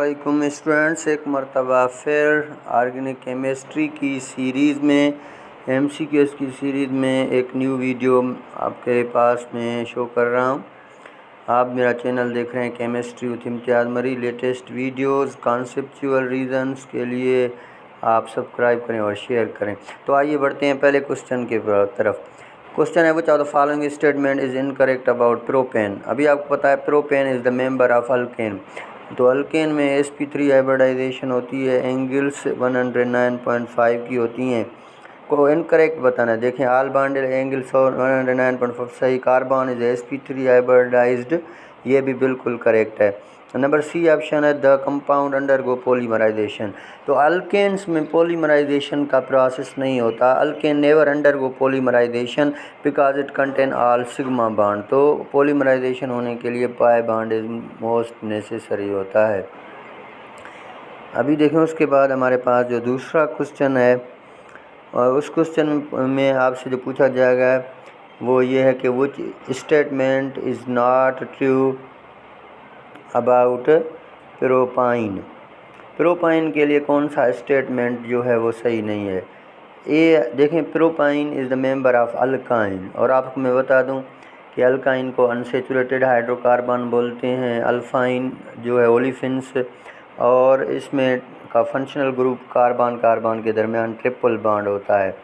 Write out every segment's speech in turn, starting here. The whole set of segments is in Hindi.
अस्सलामुअलैकुम स्टूडेंट्स, एक मरतबा फिर ऑर्गेनिक केमिस्ट्री की सीरीज़ में MCQs की सीरीज़ में एक न्यू वीडियो आपके पास में शो कर रहा हूँ। आप मेरा चैनल देख रहे हैं केमिस्ट्री विथ इम्तियाज़ मरी। लेटेस्ट वीडियोस कॉन्सेप्चुअल रीजंस के लिए आप सब्सक्राइब करें और शेयर करें। तो आइए बढ़ते हैं पहले क्वेश्चन के तरफ। क्वेश्चन है, which of the following statement is incorrect about propane. अभी आपको पता है propane is the member of alkane. तो अल्केन में sp3 हाइब्रिडाइजेशन होती है, एंगल्स 109.5 की होती हैं। को इनकरेक्ट बताना है। देखें, आल बॉन्डेड एंगल्स और 109.5 सही। कार्बन इज sp3 हाइब्रिडाइज्ड, ये भी बिल्कुल करेक्ट है। नंबर सी ऑप्शन है, द कंपाउंड अंडरगो पॉलीमराइजेशन। तो अल्केन्स में पॉलीमराइजेशन का प्रोसेस नहीं होता। Alkane never undergo polymerization because it contain all sigma bond. तो पॉलीमराइजेशन होने के लिए pi bond is most necessary होता है। अभी देखें, उसके बाद हमारे पास जो दूसरा क्वेश्चन है, और उस क्वेश्चन में आपसे जो पूछा जाएगा वो ये है कि which statement is not true about propyne. Propyne के लिए कौन सा स्टेटमेंट जो है वो सही नहीं है। ये देखें, propyne is the member of alkyne, और आपको मैं बता दूं कि अल्काइन को अनसेचुरेटेड हाइड्रोकार्बन बोलते हैं, अल्फाइन जो है ओलिफिन्स, और इसमें का फंक्शनल ग्रुप कार्बन कार्बन के दरमियान ट्रिपल बॉन्ड होता है।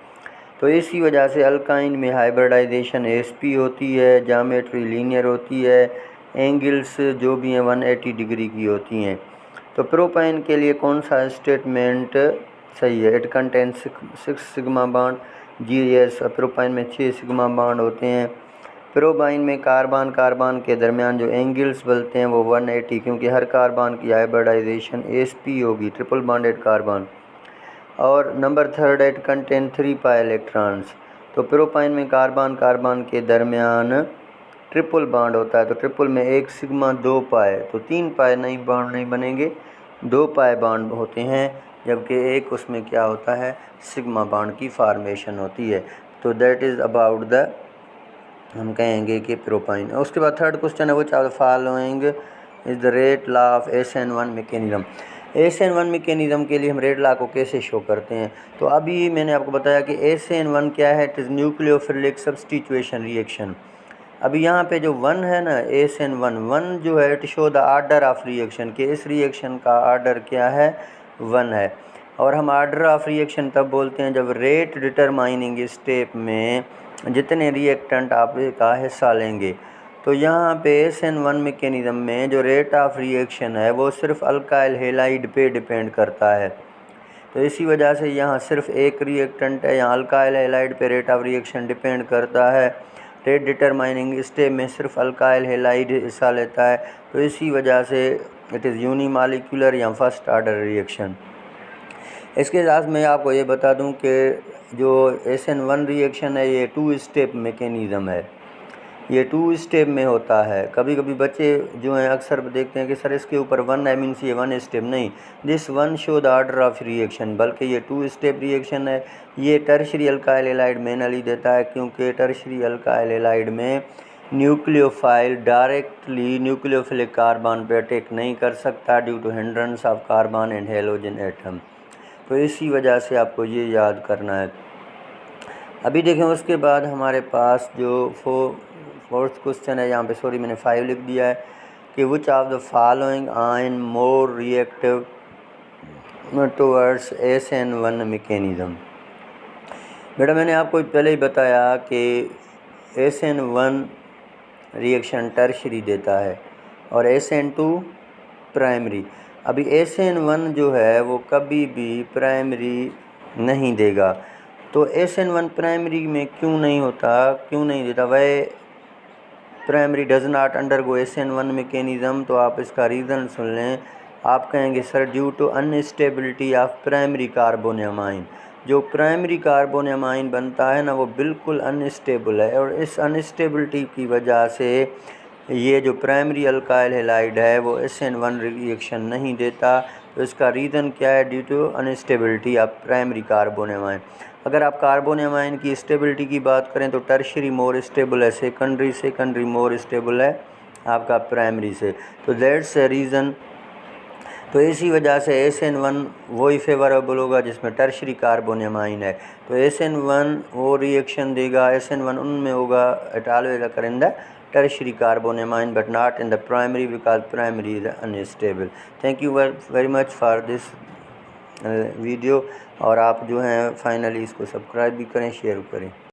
तो इसी वजह से अल्काइन में हाइब्रिडाइजेशन sp होती है, ज्योमेट्री लीनियर होती है, एंगल्स जो भी हैं 180 डिग्री की होती हैं। तो प्रोपाइन के लिए कौन सा स्टेटमेंट सही है। It contain 6 sigma bond. जी यस, प्रोपाइन में 6 सिग्मा बॉन्ड होते हैं। प्रोपाइन में कार्बन कार्बन के दरमियान जो एंगल्स बनते हैं वो 180, क्योंकि हर कार्बन की हाइब्रिडाइजेशन sp होगी, ट्रिपल बॉन्डेड कार्बन। और number third, it contain 3 pi electrons. तो प्रोपाइन में कार्बन कार्बन के दरमियान ट्रिपल बॉन्ड होता है। तो ट्रिपल में 1 सिग्मा 2 पाई, तो 3 पाई नहीं बॉन्ड नहीं बनेंगे, 2 पाई बॉन्ड होते हैं, जबकि एक उसमें क्या होता है, सिग्मा बॉन्ड की फॉर्मेशन होती है। तो दैट इज़ अबाउट द, हम कहेंगे कि प्रोपाइन। उसके बाद थर्ड क्वेश्चन है, which of the following is the rate law of SN1 mechanism. SN1 mechanism के लिए हम रेट लॉ को कैसे शो करते हैं। तो अभी मैंने आपको बताया कि SN1 क्या है, it is nucleophilic substitution reaction. अभी यहाँ पे जो 1 है ना, SN1 जो है, it show the order of reaction, कि इस रिएक्शन का आर्डर क्या है, 1 है। और हम आर्डर ऑफ रिएक्शन तब बोलते हैं जब रेट डिटरमाइनिंग स्टेप में जितने रिएक्टेंट आप का हिस्सा लेंगे। तो यहाँ पे SN1 मैकेनिज्म में जो रेट ऑफ रिएक्शन है वो सिर्फ अल्काइल हैलाइड पे डिपेंड करता है। तो इसी वजह से यहाँ सिर्फ एक रिएक्टेंट है, यहाँ अल्काइल हैलाइड पे रेट ऑफ रिएक्शन डिपेंड करता है। रेट डिटरमाइनिंग स्टेप में सिर्फ अल्काइल हैलाइड हिस्सा लेता है। तो इसी वजह से इट इज़ यूनिमॉलिक्यूलर या फर्स्ट ऑर्डर रिएक्शन। इसके साथ मैं आपको ये बता दूं कि जो SN1 रिएक्शन है ये 2 स्टेप मैकेनिज़्म है, ये 2 स्टेप में होता है। कभी कभी बच्चे जो हैं अक्सर देखते हैं कि सर इसके ऊपर 1 मीन्स ये 1 स्टेप, नहीं, this 1 show the order of reaction, बल्कि ये 2 स्टेप रिएक्शन है। ये टर्शियरी अल्काइल हैलाइड मेनली देता है, क्योंकि टर्शियरी अल्काइल हैलाइड में न्यूक्लियोफाइल डायरेक्टली न्यूक्लियोफिलिक कार्बन पे अटैक नहीं कर सकता due to hindrance of carbon and halogen atom. तो इसी वजह से आपको ये याद करना है। अभी देखें, उसके बाद हमारे पास जो फोर्थ क्वेश्चन है, यहाँ पे सॉरी मैंने 5 लिख दिया है, कि which of the following ion more reactive towards SN1 mechanism. बेटा मैंने आपको पहले ही बताया कि SN1 रिएक्शन टर्शियरी देता है और SN2 प्राइमरी। अभी SN1 जो है वो कभी भी प्राइमरी नहीं देगा। तो SN1 प्राइमरी में क्यों नहीं होता, क्यों नहीं देता, वह primary does not undergo SN1 mechanism. तो आप इसका रीज़न सुन लें। आप कहेंगे sir due to instability of primary carbonium ion. जो प्राइमरी कार्बोनियमाइन बनता है ना वो बिल्कुल अनस्टेबल है, और इस अनस्टेबिलिटी की वजह से ये जो प्राइमरी अल्काइल हैलाइड है वो SN1 रिएक्शन नहीं देता। तो इसका रीज़न क्या है, due to instability of primary carbonium ion. अगर आप कार्बोनियमाइन की स्टेबिलिटी की बात करें तो टर्शियरी मोर स्टेबल है, सेकेंडरी मोर स्टेबल है आपका प्राइमरी से। तो दैट्स रीज़न तो इसी वजह से SN1 वही फेवरेबल होगा जिसमें टर्शरी कार्बोनेमाइन है। तो SN1 वो रिएक्शन देगा, SN1 उनमें होगा, it always occur in the tertiary carbonamine but not in the primary because primary is unstable. Thank you very much for this video. और आप जो हैं फाइनली इसको सब्सक्राइब भी करें, शेयर करें।